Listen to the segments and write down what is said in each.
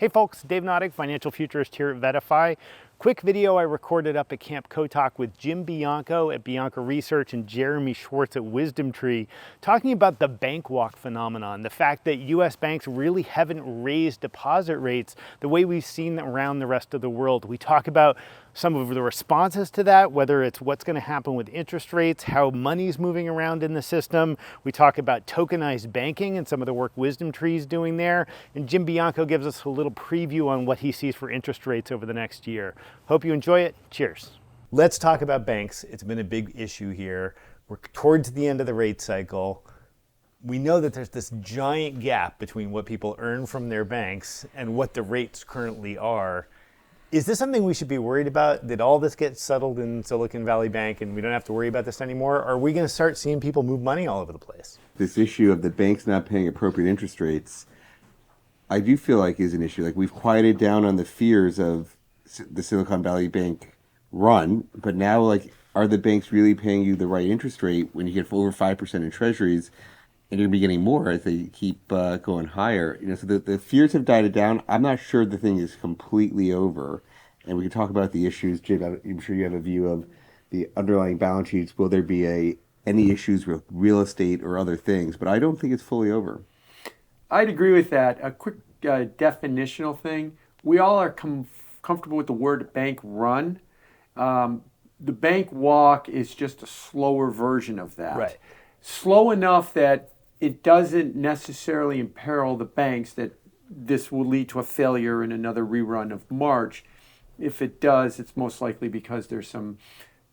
Hey folks, Dave Noddick, financial futurist here at Vetify. Quick video I recorded up at Camp Kotok with Jim Bianco at Bianco Research and Jeremy Schwartz at Wisdom Tree, talking about the bank walk phenomenon, the fact that US banks really haven't raised deposit rates the way we've seen around the rest of the world. We talk about some of the responses to that, whether it's what's going to happen with interest rates, how money's moving around in the system. We talk about tokenized banking and some of the work Wisdom Tree is doing there. And Jim Bianco gives us a little preview on what he sees for interest rates over the next year. Hope you enjoy it. Cheers. Let's talk about banks. It's been a big issue here. We're towards the end of the rate cycle. We know that there's this giant gap between what people earn from their banks and what the rates currently are. Is this something we should be worried about? Did all this get settled in Silicon Valley Bank and we don't have to worry about this anymore? Or are we going to start seeing people move money all over the place? This issue of the banks not paying appropriate interest rates, I do feel like is an issue. Like we've quieted down on the fears of the Silicon Valley Bank run, but now like, are the banks really paying you the right interest rate when you get over 5% in treasuries? And you're going to be getting more as they keep going higher. So the fears have died down. I'm not sure the thing is completely over. And we can talk about the issues. Jim, I'm sure you have a view of the underlying balance sheets. Will there be any issues with real estate or other things? But I don't think it's fully over. I'd agree with that. A quick definitional thing. We all are comfortable with the word bank run. The bank walk is just a slower version of that. Right. Slow enough that it doesn't necessarily imperil the banks that this will lead to a failure in another rerun of March. If it does, it's most likely because there's some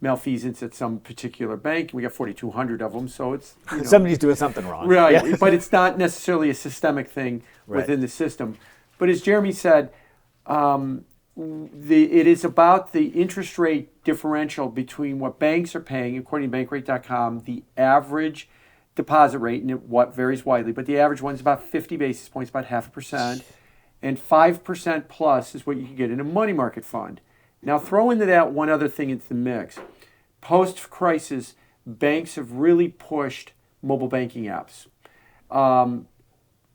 malfeasance at some particular bank. We got 4,200 of them, so it's... Somebody's doing something wrong. Right, Yeah. But it's not necessarily a systemic thing within the system. But as Jeremy said, it is about the interest rate differential between what banks are paying, according to bankrate.com, the average deposit rate, and what varies widely, but the average one is about 50 basis points, about 0.5%, and 5% plus is what you can get in a money market fund. Now throw into that one other thing into the mix. Post-crisis, banks have really pushed mobile banking apps.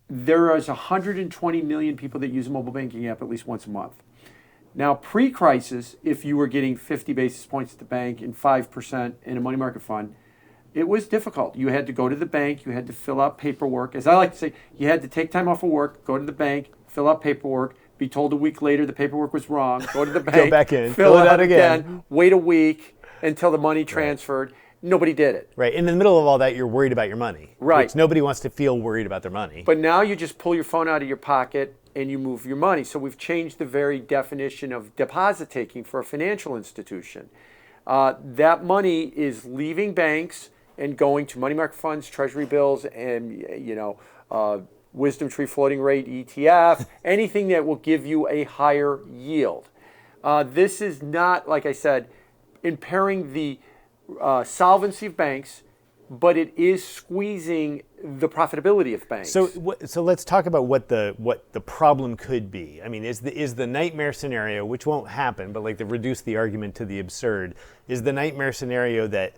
There is 120 million people that use a mobile banking app at least once a month. Now, pre-crisis, if you were getting 50 basis points at the bank and 5% in a money market fund, it was difficult. You had to go to the bank. You had to fill out paperwork. As I like to say, you had to take time off of work, go to the bank, fill out paperwork, be told a week later the paperwork was wrong, go to the bank, Go back in, fill it out again, wait a week until the money transferred. Nobody did it. Right. In the middle of all that, you're worried about your money. Right. Which nobody wants to feel worried about their money. But now you just pull your phone out of your pocket and you move your money. So we've changed the very definition of deposit taking for a financial institution. That money is leaving banks and going to money market funds, treasury bills, and Wisdom Tree floating rate ETF, anything that will give you a higher yield. This is not, like I said, impairing the solvency of banks, but it is squeezing the profitability of banks. So let's talk about what the problem could be. I mean, is the nightmare scenario, which won't happen, but like to reduce the argument to the absurd, is the nightmare scenario that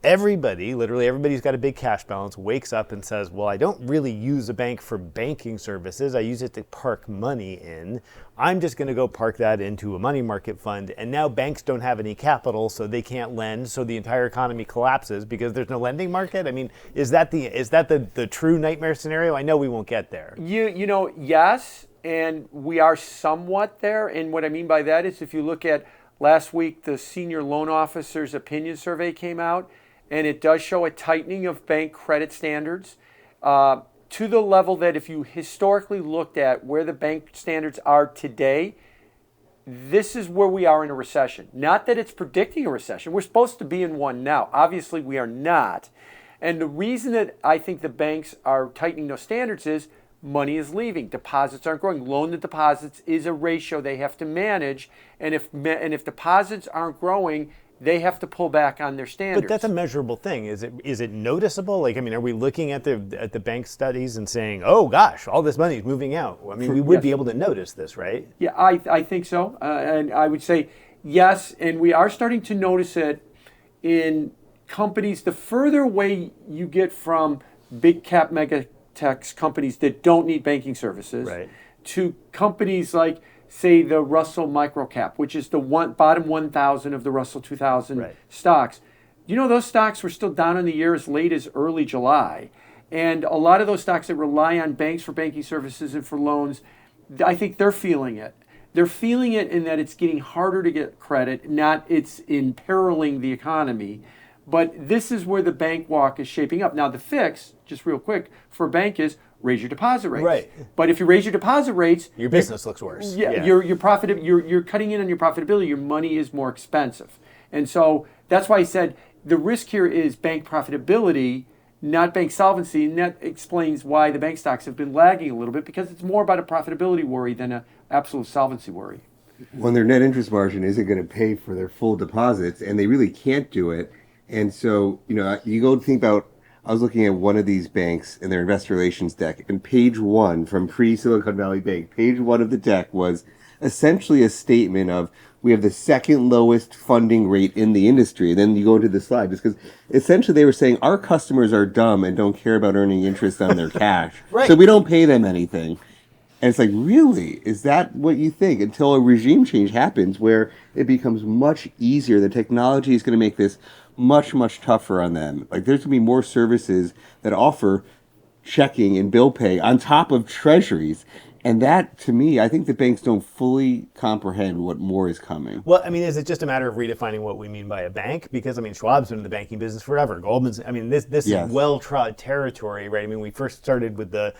literally everybody's got a big cash balance, wakes up and says, well, I don't really use a bank for banking services. I use it to park money in. I'm just going to go park that into a money market fund. And now banks don't have any capital, so they can't lend. So the entire economy collapses because there's no lending market. I mean, is that the true nightmare scenario? I know we won't get there. Yes, and we are somewhat there. And what I mean by that is if you look at last week, the senior loan officer's opinion survey came out, and it does show a tightening of bank credit standards to the level that if you historically looked at where the bank standards are today, this is where we are in a recession. Not that it's predicting a recession. We're supposed to be in one now. Obviously, we are not. And the reason that I think the banks are tightening those standards is money is leaving. Deposits aren't growing. Loan to deposits is a ratio they have to manage. And if deposits aren't growing, they have to pull back on their standards. But that's a measurable thing. Is it noticeable? Like, I mean, are we looking at the bank studies and saying, oh gosh, all this money is moving out? I mean, we would be able to notice this, right? Yeah, I think so. And I would say yes, and we are starting to notice it in companies. The further away you get from big cap mega tech companies that don't need banking services, Right. to companies like, say, the Russell Microcap, which is the bottom 1,000 of the Russell 2000 stocks. Those stocks were still down in the year as late as early July. And a lot of those stocks that rely on banks for banking services and for loans, I think they're feeling it. They're feeling it in that it's getting harder to get credit, not it's imperiling the economy. But this is where the bank walk is shaping up. Now, the fix, just real quick, for a bank is raise your deposit rates. Right. But if you raise your deposit rates, your business looks worse. Yeah, you're cutting in on your profitability. Your money is more expensive. And so that's why I said the risk here is bank profitability, not bank solvency, and that explains why the bank stocks have been lagging a little bit, because it's more about a profitability worry than an absolute solvency worry. When their net interest margin isn't going to pay for their full deposits, and they really can't do it. And so, you go think about, I was looking at one of these banks in their investor relations deck, and page 1 from pre-Silicon Valley Bank, page 1 of the deck was essentially a statement of, we have the second lowest funding rate in the industry. And then you go into the slide, just because essentially they were saying our customers are dumb and don't care about earning interest on their cash. Right. So we don't pay them anything. And it's like, really? Is that what you think? Until a regime change happens where it becomes much easier. The technology is going to make this much, much tougher on them. Like, there's going to be more services that offer checking and bill pay on top of treasuries. And that, to me, I think the banks don't fully comprehend what more is coming. Well, I mean, is it just a matter of redefining what we mean by a bank? Because, I mean, Schwab's been in the banking business forever. Goldman's, I mean, this is well-trod territory, right? I mean, we first started with the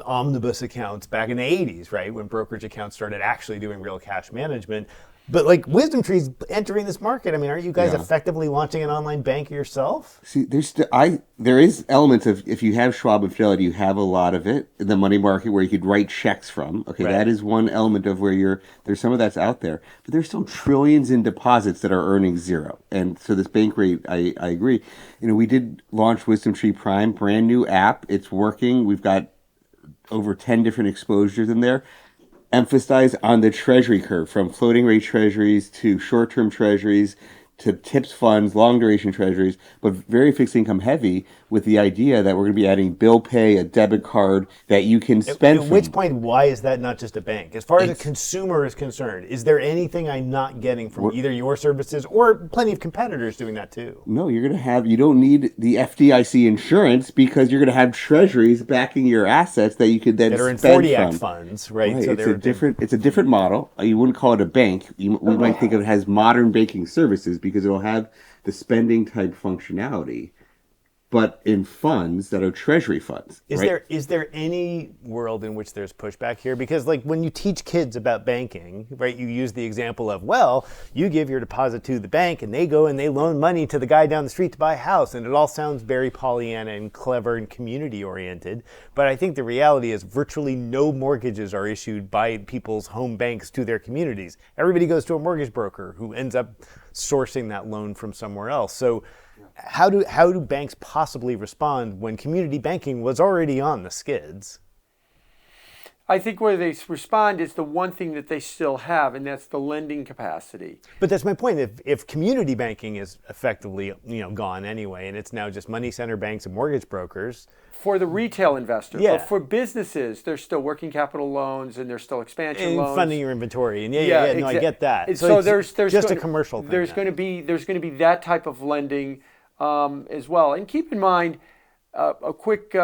omnibus accounts back in the 80s, right? When brokerage accounts started actually doing real cash management. But like WisdomTree's entering this market. I mean, aren't you guys effectively launching an online bank yourself? See, there is elements of, if you have Schwab and Fidelity, you have a lot of it in the money market where you could write checks from. Okay, that is one element of where there's some of that's out there, but there's still trillions in deposits that are earning zero. And so this bank rate, I agree. We did launch WisdomTree Prime, brand new app. It's working. We've got over 10 different exposures in there. Emphasize on the treasury curve, from floating rate treasuries to short-term treasuries to TIPS funds, long duration treasuries, but very fixed income heavy, with the idea that we're going to be adding bill pay, a debit card that you can spend. At which point, why is that not just a bank? As far as a consumer is concerned, is there anything I'm not getting from either your services or plenty of competitors doing that too? No, you don't need the FDIC insurance, because you're going to have treasuries backing your assets that you could then that are in spend 40 from. Act funds, right? So it's a different model. You wouldn't call it a bank. We might think of it as modern banking services, because it'll have the spending type functionality, but in funds that are treasury funds. Is there any world in which there's pushback here? Because like when you teach kids about banking, right, you use the example of, well, you give your deposit to the bank and they go and they loan money to the guy down the street to buy a house. And it all sounds very Pollyanna and clever and community oriented. But I think the reality is virtually no mortgages are issued by people's home banks to their communities. Everybody goes to a mortgage broker who ends up sourcing that loan from somewhere else. So how do banks possibly respond when community banking was already on the skids? I think where they respond is the one thing that they still have, and that's the lending capacity. But that's my point. If community banking is effectively gone anyway, and it's now just money center banks and mortgage brokers. For the retail investor, but for businesses, there's still working capital loans and there's still expansion loans. And funding your inventory, and I get that. So there's just a commercial thing. There's going to be that type of lending as well. And keep in mind, a quick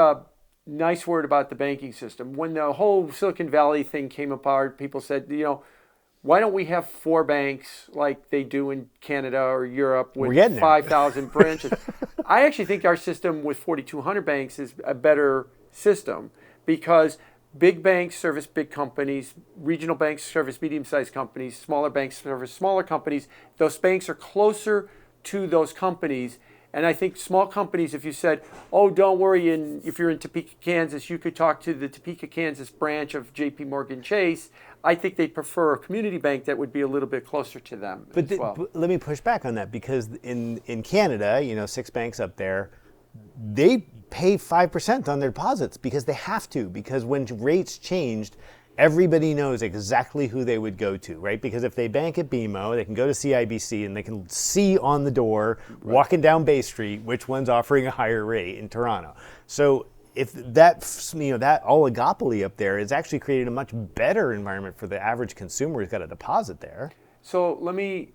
nice word about the banking system. When the whole Silicon Valley thing came apart, people said, why don't we have 4 banks like they do in Canada or Europe with 5,000 branches? I actually think our system with 4,200 banks is a better system, because big banks service big companies, regional banks service medium-sized companies, smaller banks service smaller companies. Those banks are closer to those companies. And I think small companies, if you said, oh, don't worry, if you're in Topeka, Kansas, you could talk to the Topeka, Kansas branch of JP Morgan Chase, I think they'd prefer a community bank that would be a little bit closer to them as well. But let me push back on that, because in Canada, 6 banks up there, they pay 5% on their deposits because they have to, because when rates changed, everybody knows exactly who they would go to, right? Because if they bank at BMO, they can go to CIBC and they can see on the door, walking down Bay Street, which one's offering a higher rate in Toronto. So if that that oligopoly up there is actually creating a much better environment for the average consumer who's got a deposit there. So let me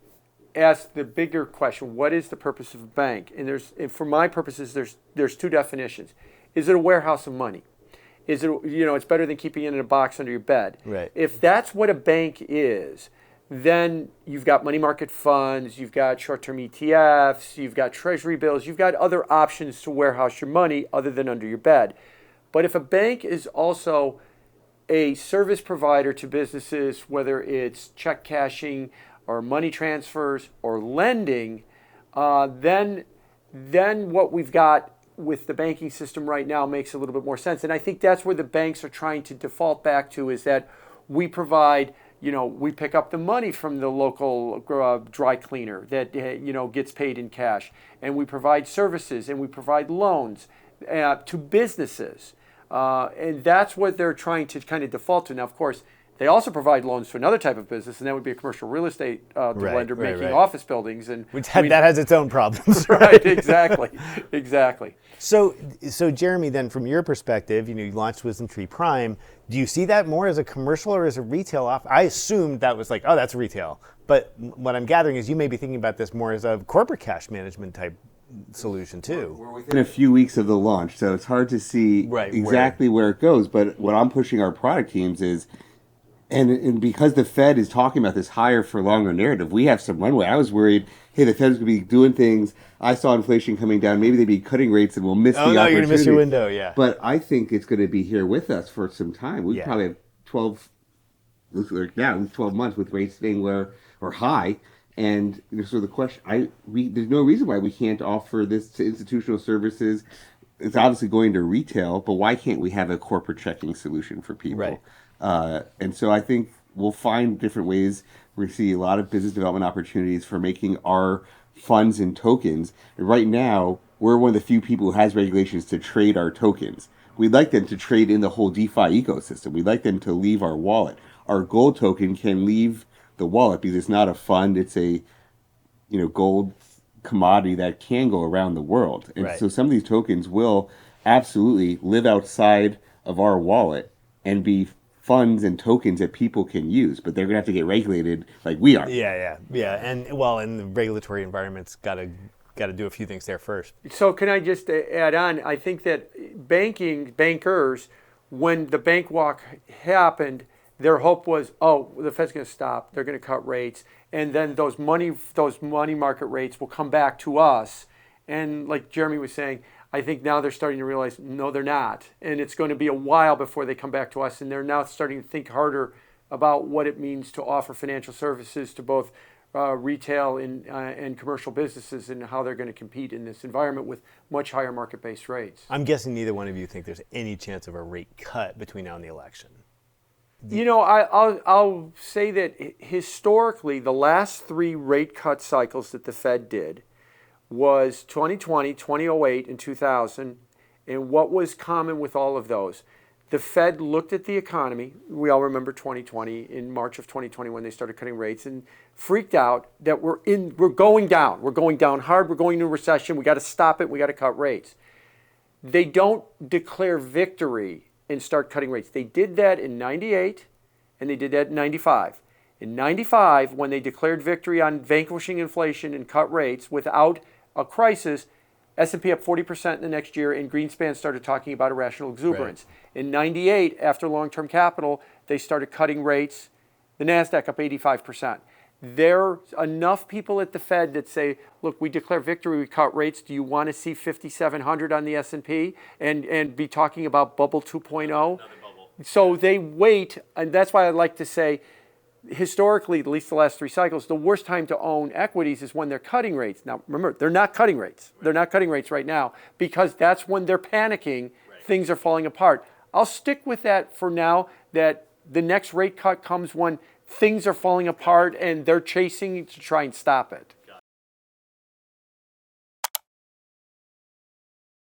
ask the bigger question: what is the purpose of a bank? And for my purposes, there's two definitions. Is it a warehouse of money? Is it, it's better than keeping it in a box under your bed. Right. If that's what a bank is, then you've got money market funds, you've got short-term ETFs, you've got treasury bills, you've got other options to warehouse your money other than under your bed. But if a bank is also a service provider to businesses, whether it's check cashing or money transfers or lending, then what we've got with the banking system right now makes a little bit more sense. And I think that's where the banks are trying to default back to, is that we provide, we pick up the money from the local dry cleaner that, gets paid in cash. And we provide services and we provide loans to businesses. And that's what they're trying to kind of default to. Now, of course, they also provide loans to another type of business, and that would be a commercial real estate lender making office buildings. And that has its own problems. Right, exactly. So Jeremy, then from your perspective, you launched Wisdom Tree Prime. Do you see that more as a commercial or as a retail offer? I assumed that was like, oh, that's retail. But what I'm gathering is you may be thinking about this more as a corporate cash management type solution too. We're within a few weeks of the launch, so it's hard to see exactly where it goes. But what I'm pushing our product teams is, and because the Fed is talking about this higher for longer narrative, we have some runway. I was worried, hey, the Fed's going to be doing things. I saw inflation coming down. Maybe they'd be cutting rates and we'll miss the opportunity. You're going to miss your window, yeah. But I think it's going to be here with us for some time. We probably have 12 months with rates staying low or high. And so the question, there's no reason why we can't offer this to institutional services. It's obviously going to retail, but why can't we have a corporate checking solution for people? Right. And so I think we'll find different ways. We see a lot of business development opportunities for making our funds and tokens. And right now, we're one of the few people who has regulations to trade our tokens. We'd like them to trade in the whole DeFi ecosystem. We'd like them to leave our wallet. Our gold token can leave the wallet because it's not a fund. It's a gold commodity that can go around the world. And so some of these tokens will absolutely live outside of our wallet and be funds and tokens that people can use, but they're going to have to get regulated like we are. Yeah. And the regulatory environment's got to do a few things there first. So can I just add on? I think that bankers, when the bank walk happened, their hope was, the Fed's going to stop. They're going to cut rates, and then those money market rates will come back to us. And like Jeremy was saying, I think now they're starting to realize, no, they're not. And it's going to be a while before they come back to us. And they're now starting to think harder about what it means to offer financial services to both retail and commercial businesses, and how they're going to compete in this environment with much higher market-based rates. I'm guessing neither one of you think there's any chance of a rate cut between now and the election. I'll say that historically, the last three rate cut cycles that the Fed did was 2020, 2008, and 2000. And what was common with all of those? The Fed looked at the economy. We all remember 2020, in March of 2020, when they started cutting rates, and freaked out that we're going down. We're going down hard. We're going into a recession. We got to stop it. We got to cut rates. They don't declare victory and start cutting rates. They did that in 98, and they did that in 95. In 95, when they declared victory on vanquishing inflation and cut rates without a crisis, S&P up 40% in the next year, and Greenspan started talking about irrational exuberance. Right. In 98, after long-term capital, they started cutting rates. The NASDAQ up 85%. There's enough people at the Fed that say, look, we declare victory, we cut rates. Do you want to see 5,700 on the S&P and be talking about bubble 2.0? Another bubble. So they wait, and that's why I like to say, historically, at least the last three cycles, the worst time to own equities is when they're cutting rates. Now, remember, they're not cutting rates. Right. They're not cutting rates right now because that's when they're panicking. Right. Things are falling apart. I'll stick with that for now, that the next rate cut comes when things are falling apart and they're chasing to try and stop it.